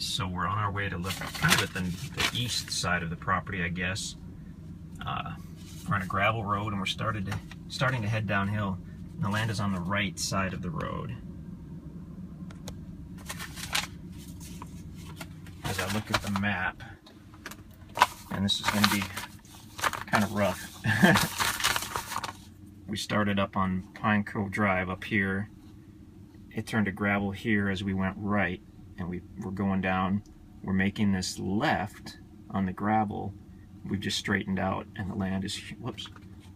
So we're on our way to look kind of at the east side of the property, I guess. We're on a gravel road and we're starting to head downhill. And the land is on the right side of the road. As I look at the map, and this is going to be kind of rough. We started up on Pine Cove Drive up here. It turned to gravel here as we went right, and we're going down. We're making this left on the gravel. We've just straightened out, and the land is, whoops,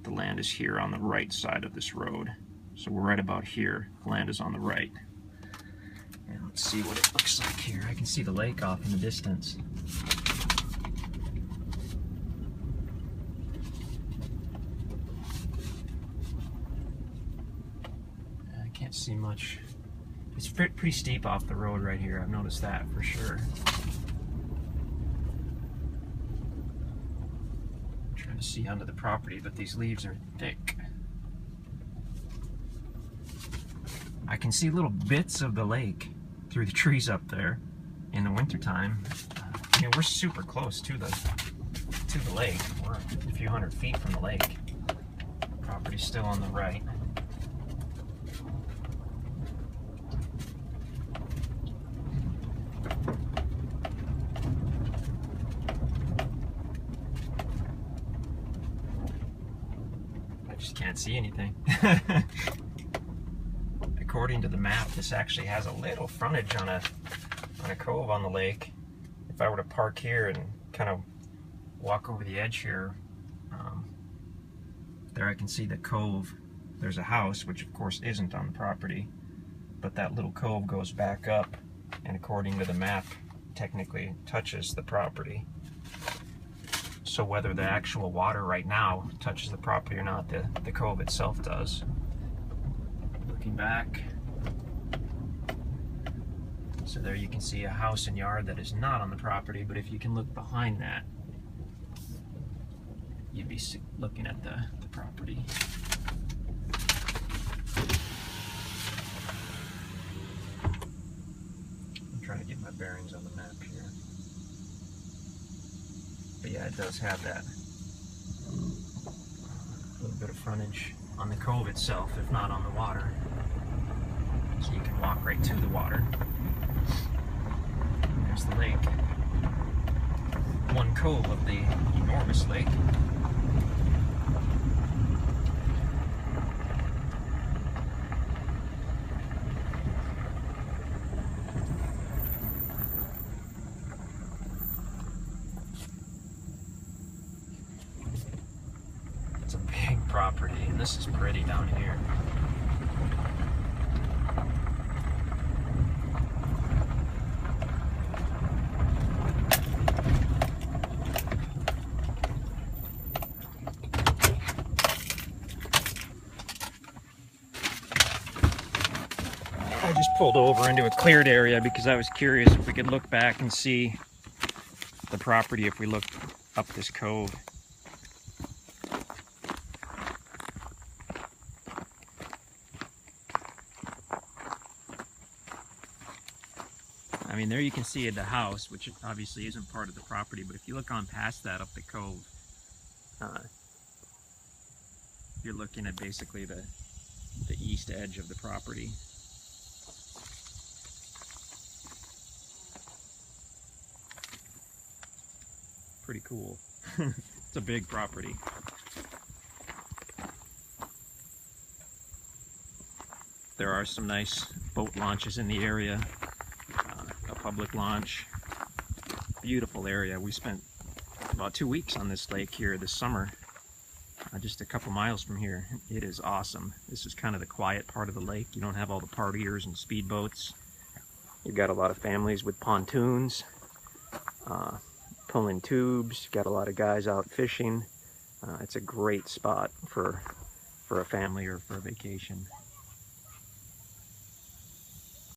the land is here on the right side of this road. So we're right about here. The land is on the right. And let's see what it looks like here. I can see the lake off in the distance. I can't see much. It's pretty steep off the road right here. I've noticed that for sure. I'm trying to see onto the property, but these leaves are thick. I can see little bits of the lake through the trees up there in the wintertime. I mean, we're super close to the lake. We're a few hundred feet from the lake. Property's still on the right. I just can't see anything. According to the map, this actually has a little frontage on a cove on the lake. If I were to park here and kind of walk over the edge here, there I can see the cove. There's a house, which of course isn't on the property, but that little cove goes back up, and according to the map, technically touches the property. So whether the actual water right now touches the property or not, the cove itself does. Looking back, so there you can see a house and yard that is not on the property, but if you can look behind that, you'd be looking at the property. I'm trying to get my bearings on the map here. But yeah, it does have that little bit of frontage on the cove itself, if not on the water. So you can walk right to the water. There's the lake. One cove of the enormous lake. It's a big property, and this is pretty down here. I just pulled over into a cleared area because I was curious if we could look back and see the property if we looked up this cove. I mean, there you can see the house, which obviously isn't part of the property, but if you look on past that up the cove, you're looking at basically the east edge of the property. Pretty cool. It's a big property. There are some nice boat launches in the area. A public launch. Beautiful area. We spent about 2 weeks on this lake here this summer, just a couple miles from here. It is awesome. This is kind of the quiet part of the lake. You don't have all the partiers and speedboats. You've got a lot of families with pontoons, pulling tubes. You've got a lot of guys out fishing. It's a great spot for a family or for a vacation.